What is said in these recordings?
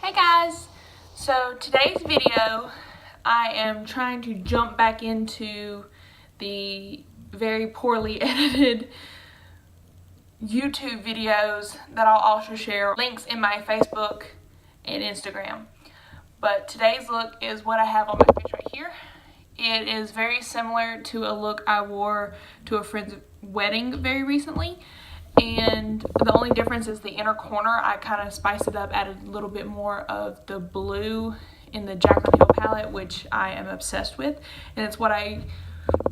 Hey guys! So today's video, I am trying to jump back into the very poorly edited YouTube videos that I'll also share links in my Facebook and Instagram. But today's look is what I have on my face right here. It is very similar to a look I wore to a friend's wedding very recently. And the only difference is the inner corner. I kind of spiced it up, added a little bit more of the blue in the Jaclyn Hill palette, which I am obsessed with. And it's what I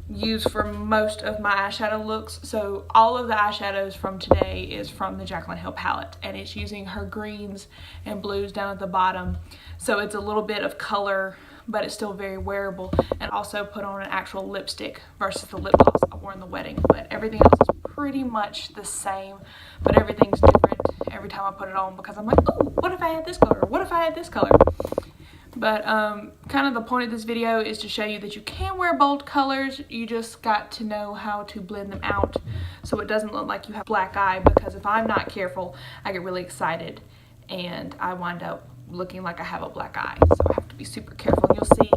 use for most of my eyeshadow looks. So all of the eyeshadows from today is from the Jaclyn Hill palette. And it's using her greens and blues down at the bottom. So it's a little bit of color, but it's still very wearable. And also put on an actual lipstick versus the lip gloss I wore in the wedding. But everything else is pretty much the same, but everything's different every time I put it on because I'm like, oh, what if I had this color? What if I had this color? But kind of the point of this video is to show you that you can wear bold colors. You just got to know how to blend them out so it doesn't look like you have black eye, because if I'm not careful, I get really excited and I wind up looking like I have a black eye. So I have to be super careful. And you'll see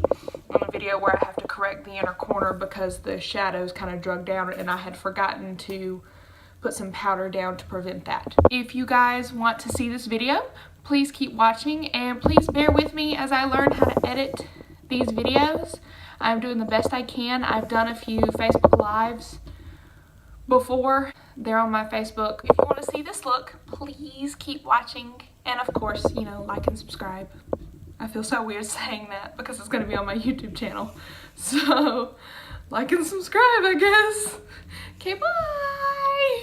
on the video where I have to correct the inner corner because the shadows kind of drug down and I had forgotten to put some powder down to prevent that. If you guys want to see this video, please keep watching and please bear with me as I learn how to edit these videos. I'm doing the best I can. I've done a few Facebook Lives before. They're on my Facebook. If you want to see this look, please keep watching. And of course, you know, like and subscribe. I feel so weird saying that because it's going to be on my YouTube channel. So, like and subscribe, I guess. Okay, bye!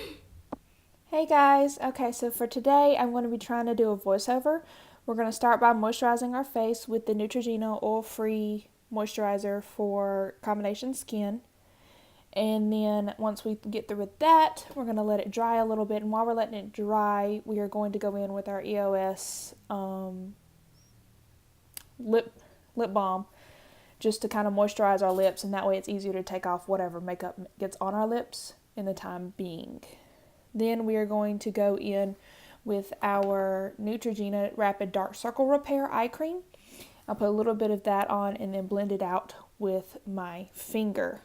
Hey guys. Okay, so for today, I'm going to be trying to do a voiceover. We're going to start by moisturizing our face with the Neutrogena oil-free moisturizer for combination skin. And then once we get through with that, we're going to let it dry a little bit. And while we're letting it dry, we are going to go in with our EOS lip balm just to kind of moisturize our lips, and that way it's easier to take off whatever makeup gets on our lips in the time being. Then we are going to go in with our Neutrogena Rapid Dark Circle Repair Eye Cream. I'll put a little bit of that on and then blend it out with my finger.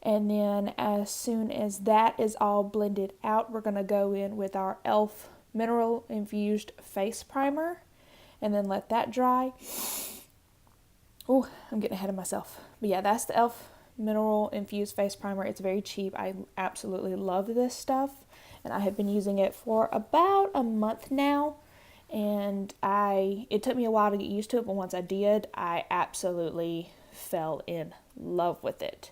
And then as soon as that is all blended out, we're going to go in with our E.l.f. Mineral Infused Face Primer and then let that dry. Oh, I'm getting ahead of myself. But yeah, that's the E.l.f. Mineral Infused Face Primer. It's very cheap. I absolutely love this stuff. And I have been using it for about a month now. And it took me a while to get used to it, but once I did, I absolutely fell in love with it.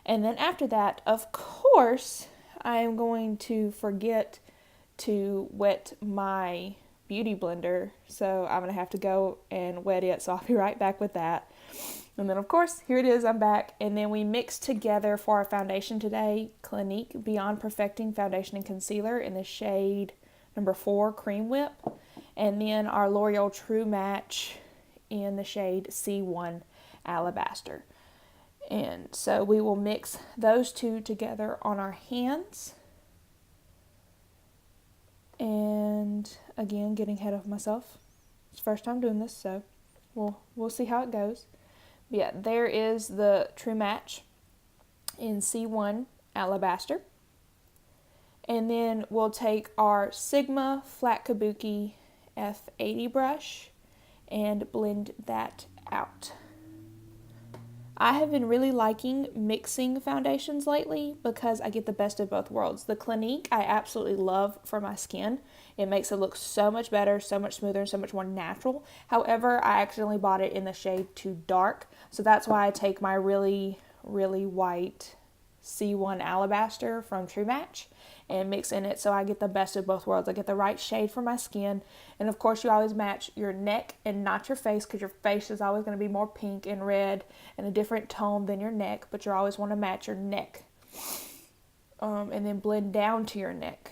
And then after that, of course, I am going to forget to wet my beauty blender. So I'm going to have to go and wet it. So I'll be right back with that. And then, of course, here it is. I'm back. And then we mixed together for our foundation today, Clinique Beyond Perfecting Foundation and Concealer in the shade number 4, Creamwhip. And then our L'Oreal True Match in the shade C1, Alabaster. And so we will mix those two together on our hands. And again, getting ahead of myself. It's the first time doing this, so we'll see how it goes. But yeah, there is the True Match in C1 Alabaster. And then we'll take our Sigma Flat Kabuki F80 brush and blend that out. I have been really liking mixing foundations lately because I get the best of both worlds. The Clinique I absolutely love for my skin. It makes it look so much better, so much smoother, and so much more natural. However, I accidentally bought it in the shade too dark. So that's why I take my really, really white C1 Alabaster from True Match and mix in it so I get the best of both worlds. I get the right shade for my skin. And of course, you always match your neck and not your face, because your face is always going to be more pink and red and a different tone than your neck, but you always want to match your neck. And then blend down to your neck.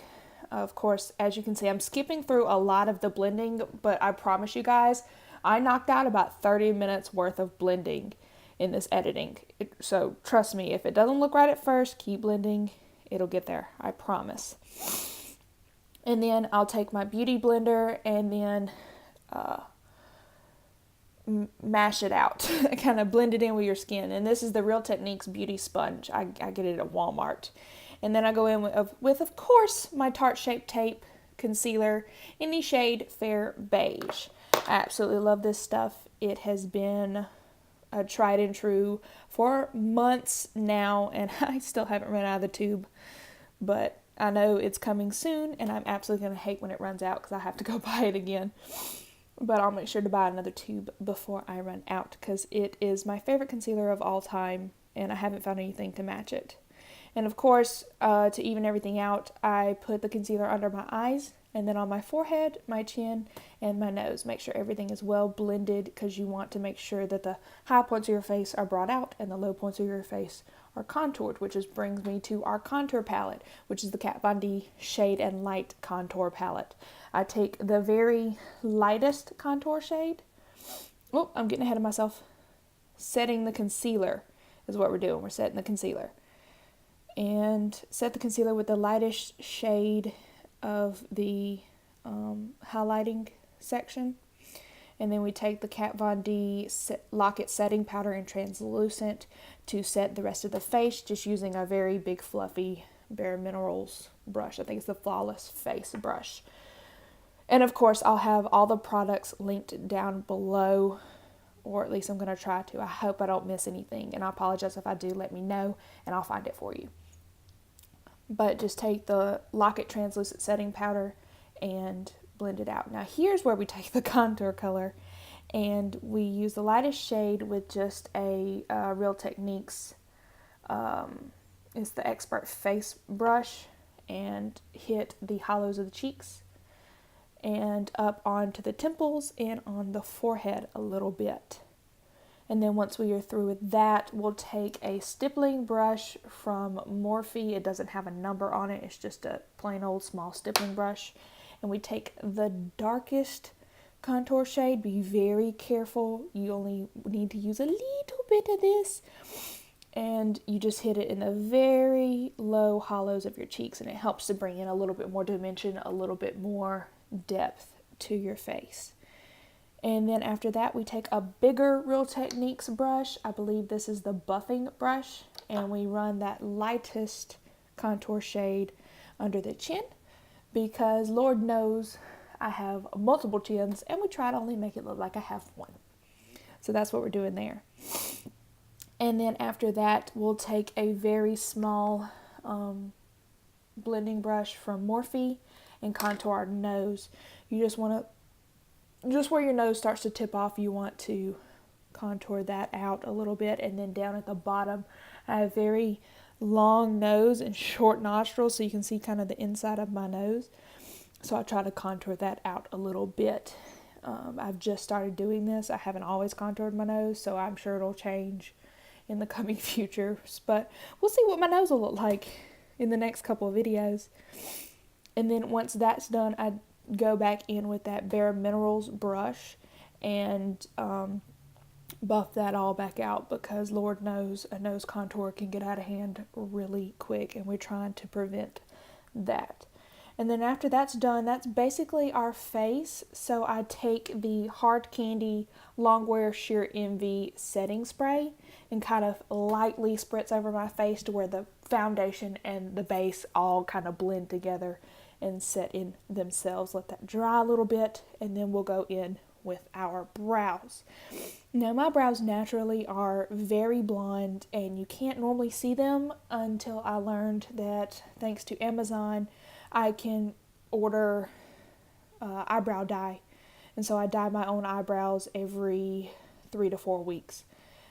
Of course, as you can see, I'm skipping through a lot of the blending, but I promise you guys, I knocked out about 30 minutes worth of blending in this editing. So trust me, if it doesn't look right at first, keep blending. It'll get there, I promise. And then I'll take my beauty blender and then mash it out, kind of blend it in with your skin. And this is the Real Techniques Beauty Sponge. I get it at Walmart. And then I go in with of course, my Tarte Shape Tape Concealer in the shade Fair Beige. I absolutely love this stuff. It has been a tried and true for months now, and I still haven't run out of the tube. But I know it's coming soon, and I'm absolutely going to hate when it runs out because I have to go buy it again. But I'll make sure to buy another tube before I run out because it is my favorite concealer of all time, and I haven't found anything to match it. And of course, to even everything out, I put the concealer under my eyes and then on my forehead, my chin, and my nose. Make sure everything is well blended because you want to make sure that the high points of your face are brought out and the low points of your face are contoured, which brings me to our contour palette, which is the Kat Von D Shade and Light Contour Palette. I take the very lightest contour shade. Oh, I'm getting ahead of myself. Setting the concealer is what we're doing. We're setting the concealer. And set the concealer with the lightest shade of the highlighting section. And then we take the Kat Von D Lock-It Setting Powder in Translucent to set the rest of the face, just using a very big fluffy bareMinerals brush. I think it's the Flawless Face brush. And of course, I'll have all the products linked down below, or at least I'm going to try to. I hope I don't miss anything, and I apologize if I do. Let me know, and I'll find it for you. But just take the Lock-It Translucent Setting Powder and blend it out. Now here's where we take the contour color, and we use the lightest shade with just a Real Techniques, it's the Expert Face brush, and hit the hollows of the cheeks and up onto the temples and on the forehead a little bit. And then once we are through with that, we'll take a stippling brush from Morphe. It doesn't have a number on it. It's just a plain old small stippling brush. And we take the darkest contour shade. Be very careful. You only need to use a little bit of this. And you just hit it in the very low hollows of your cheeks. And it helps to bring in a little bit more dimension, a little bit more depth to your face. And then after that, we take a bigger Real Techniques brush. I believe this is the buffing brush. And we run that lightest contour shade under the chin, because Lord knows I have multiple chins, and we try to only make it look like I have one. So that's what we're doing there. And then after that, we'll take a very small blending brush from Morphe and contour our nose. You just want to, just where your nose starts to tip off, you want to contour that out a little bit. And then down at the bottom, I have very long nose and short nostrils, so you can see kind of the inside of my nose. So I try to contour that out a little bit. I've just started doing this. I haven't always contoured my nose, so I'm sure it'll change in the coming future. But we'll see what my nose will look like in the next couple of videos. And then once that's done, I go back in with that bareMinerals brush and buff that all back out, because Lord knows a nose contour can get out of hand really quick, and we're trying to prevent that. And then after that's done, that's basically our face. So I take the Hard Candy Longwear Sheer Envy setting spray and kind of lightly spritz over my face to where the foundation and the base all kind of blend together and set in themselves. Let that dry a little bit, and then we'll go in with our brows. Now my brows naturally are very blonde, and you can't normally see them until I learned that thanks to Amazon, I can order eyebrow dye. And so I dye my own eyebrows every 3 to 4 weeks.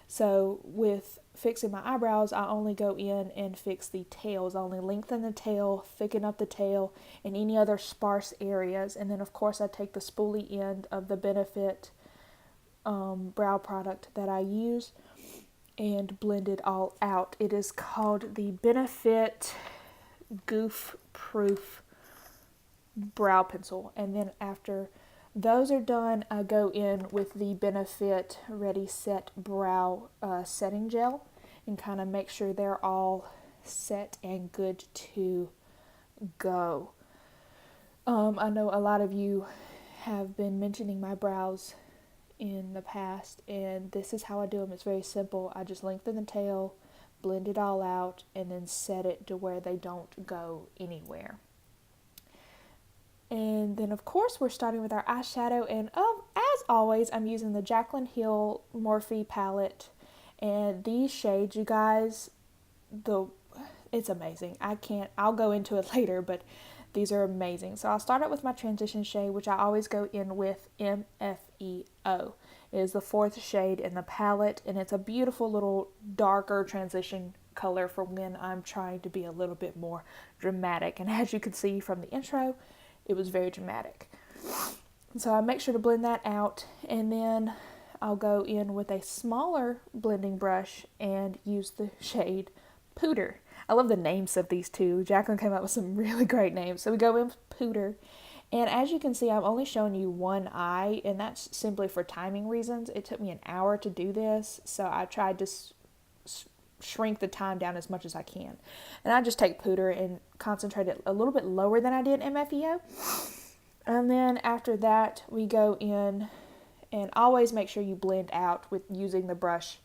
So with fixing my eyebrows, I only go in and fix the tails. I only lengthen the tail, thicken up the tail, and any other sparse areas. And then of course I take the spoolie end of the Benefit brow product that I use and blend it all out. It is called the Benefit Goof Proof Brow Pencil. And then after those are done, I go in with the Benefit Ready Set Brow Setting Gel and kind of make sure they're all set and good to go. I know a lot of you have been mentioning my brows in the past, and this is how I do them. It's very simple. I just lengthen the tail, blend it all out, and then set it to where they don't go anywhere. And then of course we're starting with our eyeshadow, and as always I'm using the Jaclyn Hill Morphe Palette, and these shades, you guys, it's amazing. I'll go into it later, but these are amazing. So I'll start out with my transition shade, which I always go in with MFEO. It is the 4th shade in the palette, and it's a beautiful little darker transition color for when I'm trying to be a little bit more dramatic. And as you can see from the intro, it was very dramatic. So I make sure to blend that out, and then I'll go in with a smaller blending brush and use the shade Pooter. I love the names of these two. Jaclyn came up with some really great names. So we go in with Pooter, and as you can see, I'm only showing you one eye, and that's simply for timing reasons. It took me an hour to do this, so I tried to shrink the time down as much as I can. And I just take Pooter and concentrate it a little bit lower than I did MFEO. And then after that, we go in, and always make sure you blend out with using the brush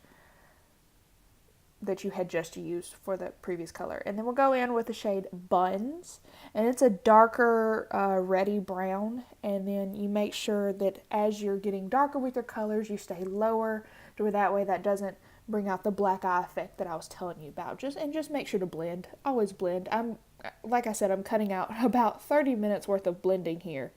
that you had just used for the previous color. And then we'll go in with the shade Buns, and it's a darker reddy brown. And then you make sure that as you're getting darker with your colors, you stay lower, to where that way that doesn't bring out the black eye effect that I was telling you about. Just make sure to blend. Always blend. Like I said, I'm cutting out about 30 minutes worth of blending here.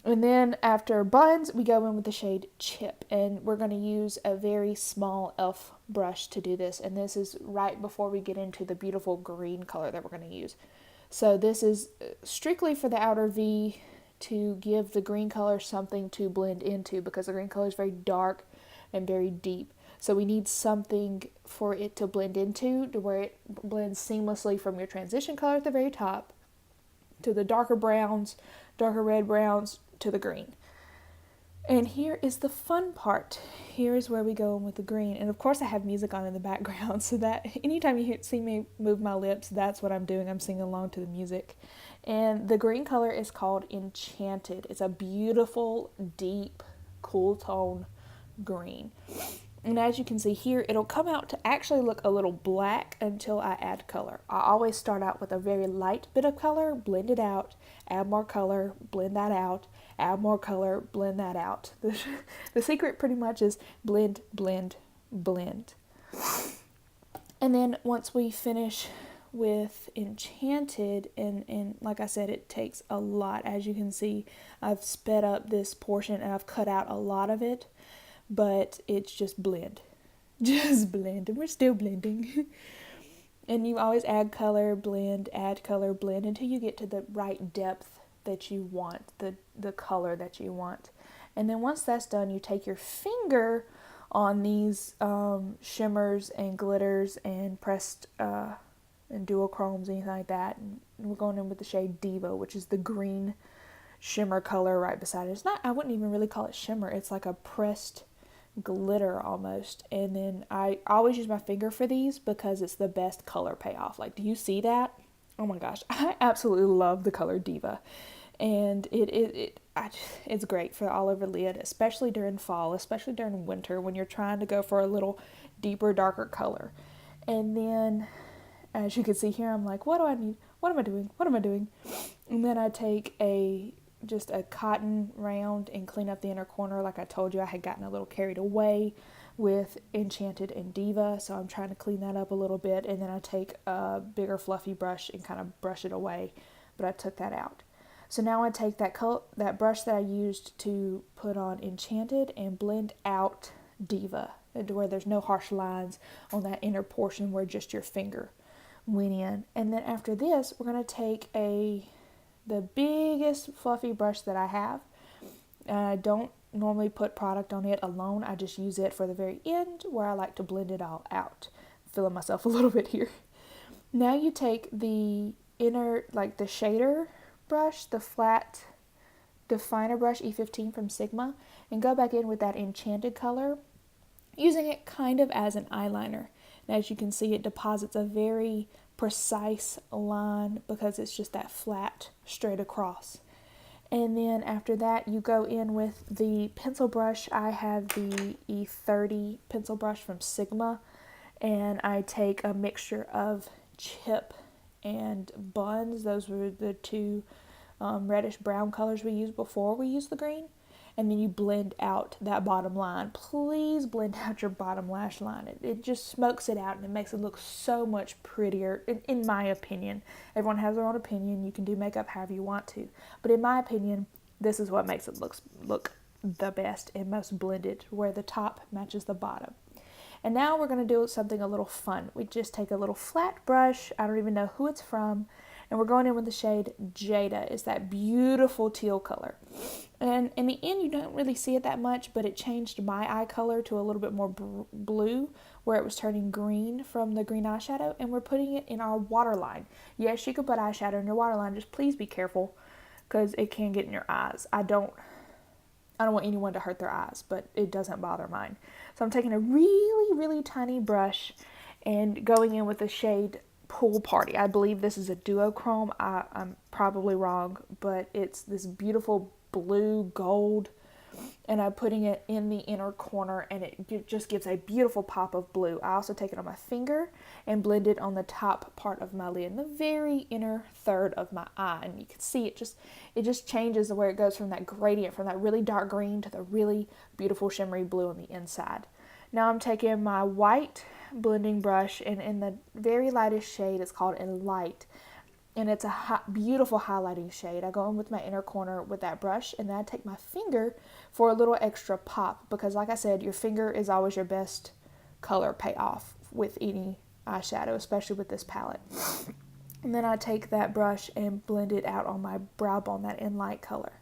And then after Buns, we go in with the shade Chip, and we're going to use a very small e.l.f. brush to do this, and this is right before we get into the beautiful green color that we're going to use. So this is strictly for the outer V, to give the green color something to blend into, because the green color is very dark and very deep. So we need something for it to blend into, to where it blends seamlessly from your transition color at the very top to the darker browns, darker red browns, to the green. And here is the fun part. Here is where we go in with the green. And of course I have music on in the background, so that anytime you see me move my lips, that's what I'm doing. I'm singing along to the music. And the green color is called Enchanted. It's a beautiful, deep, cool tone green. And as you can see here, it'll come out to actually look a little black until I add color. I always start out with a very light bit of color, blend it out, add more color, blend that out, add more color, blend that out. The secret pretty much is blend, blend, blend. And then once we finish with Enchanted, and like I said, it takes a lot. As you can see, I've sped up this portion and I've cut out a lot of it. But it's just blend. Just blend. And we're still blending. And you always add color, blend, until you get to the right depth that you want, the color that you want. And then once that's done, you take your finger on these shimmers and glitters and pressed and duochromes, anything like that. And we're going in with the shade Diva, which is the green shimmer color right beside it. It's not, I wouldn't even really call it shimmer. It's like a pressed glitter almost. And then I always use my finger for these because it's the best color payoff. Like, do you see that? Oh my gosh, I absolutely love the color Diva, and it's great for all over lid, especially during fall, especially during winter when you're trying to go for a little deeper, darker color. And then as you can see here, I'm like, what do I need? What am I doing? What am I doing? And then I take just a cotton round and clean up the inner corner. Like I told you, I had gotten a little carried away with Enchanted and Diva, so I'm trying to clean that up a little bit. And then I take a bigger fluffy brush and kind of brush it away, but I took that out. So now I take that brush that I used to put on Enchanted and blend out Diva, to where there's no harsh lines on that inner portion where just your finger went in. And then after this, we're going to take the biggest fluffy brush that I have. I don't normally put product on it alone. I just use it for the very end where I like to blend it all out. Feeling myself a little bit here. Now you take the inner, like the shader brush, the flat definer brush E15 from Sigma, and go back in with that Enchanted color, using it kind of as an eyeliner. And as you can see, it deposits a very precise line because it's just that flat straight across. And then after that, you go in with the pencil brush. I have the E30 pencil brush from Sigma, and I take a mixture of chip and buns. Those were the two reddish brown colors we used before we used the green. And then you blend out that bottom line. Please blend out your bottom lash line. It just smokes it out and it makes it look so much prettier, in my opinion. Everyone has their own opinion. You can do makeup however you want to. But in my opinion, this is what makes it look the best and most blended, where the top matches the bottom. And now we're going to do something a little fun. We just take a little flat brush. I don't even know who it's from. And we're going in with the shade Jada. It's that beautiful teal color. And in the end, you don't really see it that much, but it changed my eye color to a little bit more blue, where it was turning green from the green eyeshadow. And we're putting it in our waterline. Yes, you can put eyeshadow in your waterline. Just please be careful, because it can get in your eyes. I don't want anyone to hurt their eyes, but it doesn't bother mine. So I'm taking a really, really tiny brush and going in with the shade Pool Party. I believe this is a duochrome. I'm probably wrong, but it's this beautiful blue gold, and I'm putting it in the inner corner, and it just gives a beautiful pop of blue. I also take it on my finger and blend it on the top part of my lid, the very inner third of my eye, and you can see it just changes where it goes from that gradient, from that really dark green to the really beautiful shimmery blue on the inside. Now I'm taking my white blending brush, and in the very lightest shade, it's called Light, and it's a beautiful highlighting shade. I go in with my inner corner with that brush, and then I take my finger for a little extra pop, because like I said, your finger is always your best color payoff with any eyeshadow, especially with this palette. And then I take that brush and blend it out on my brow bone, that in light color.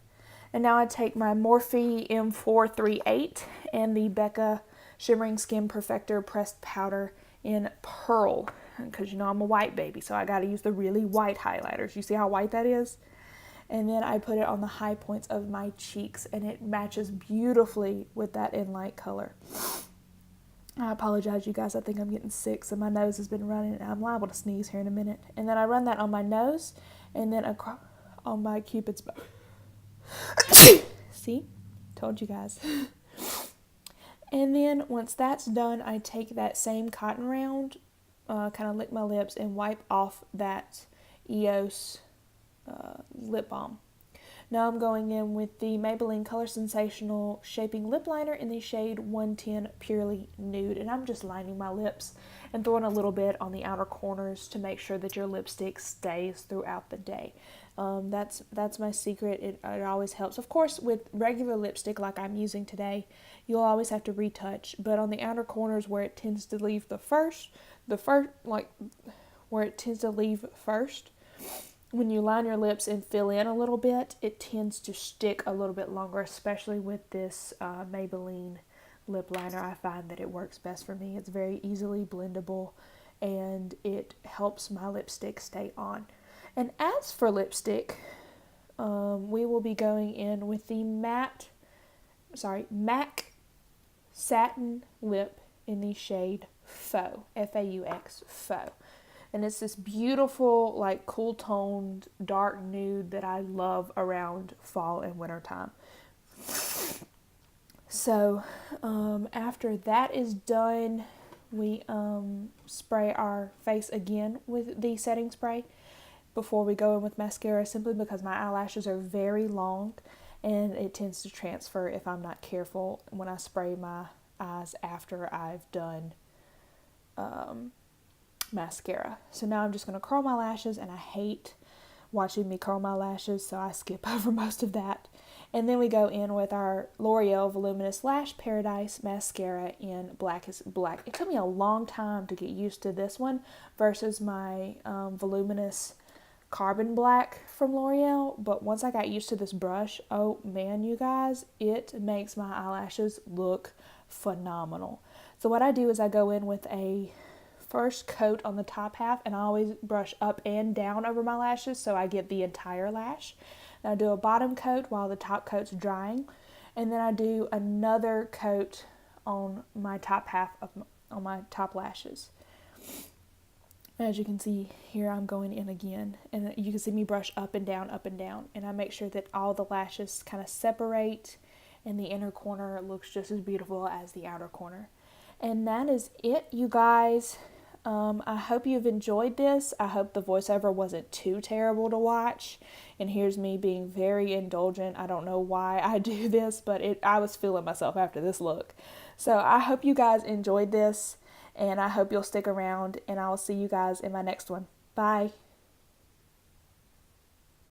And now I take my Morphe M438 and the Becca Shimmering Skin Perfector Pressed Powder in Pearl, because you know I'm a white baby, so I got to use the really white highlighters. You see how white that is? And then I put it on the high points of my cheeks, and it matches beautifully with that in light color. I apologize, you guys. I think I'm getting sick, so my nose has been running, and I'm liable to sneeze here in a minute. And then I run that on my nose, and then across on my Cupid's bow. See? Told you guys. And then once that's done, I take that same cotton round, kind of lick my lips and wipe off that EOS Lip Balm. Now I'm going in with the Maybelline Color Sensational Shaping Lip Liner in the shade 110 Purely Nude. And I'm just lining my lips and throwing a little bit on the outer corners to make sure that your lipstick stays throughout the day. That's my secret. It always helps. Of course, with regular lipstick like I'm using today, you'll always have to retouch. But on the outer corners where it tends to leave first, when you line your lips and fill in a little bit, it tends to stick a little bit longer, especially with this Maybelline lip liner. I find that it works best for me. It's very easily blendable, and it helps my lipstick stay on. And as for lipstick, we will be going in with the MAC Satin Lip in the shade Faux, F-A-U-X, Faux. And it's this beautiful, like, cool toned, dark nude that I love around fall and winter time. So, after that is done, we spray our face again with the setting spray before we go in with mascara, simply because my eyelashes are very long and it tends to transfer if I'm not careful when I spray my eyes after I've done mascara. So now I'm just going to curl my lashes, and I hate watching me curl my lashes, so I skip over most of that. And then we go in with our L'Oreal Voluminous Lash Paradise Mascara in Black is Black. It took me a long time to get used to this one versus my Voluminous Carbon Black from L'Oreal, but once I got used to this brush, oh man, you guys, it makes my eyelashes look phenomenal. So what I do is I go in with a first coat on the top half, and I always brush up and down over my lashes so I get the entire lash. And I do a bottom coat while the top coat's drying, and then I do another coat on my top half on my top lashes. As you can see here, I'm going in again, and you can see me brush up and down, and I make sure that all the lashes kind of separate and the inner corner looks just as beautiful as the outer corner. And that is it, you guys. I hope you've enjoyed this. I hope the voiceover wasn't too terrible to watch. And here's me being very indulgent. I don't know why I do this, but I was feeling myself after this look. So I hope you guys enjoyed this, and I hope you'll stick around, and I will see you guys in my next one. Bye.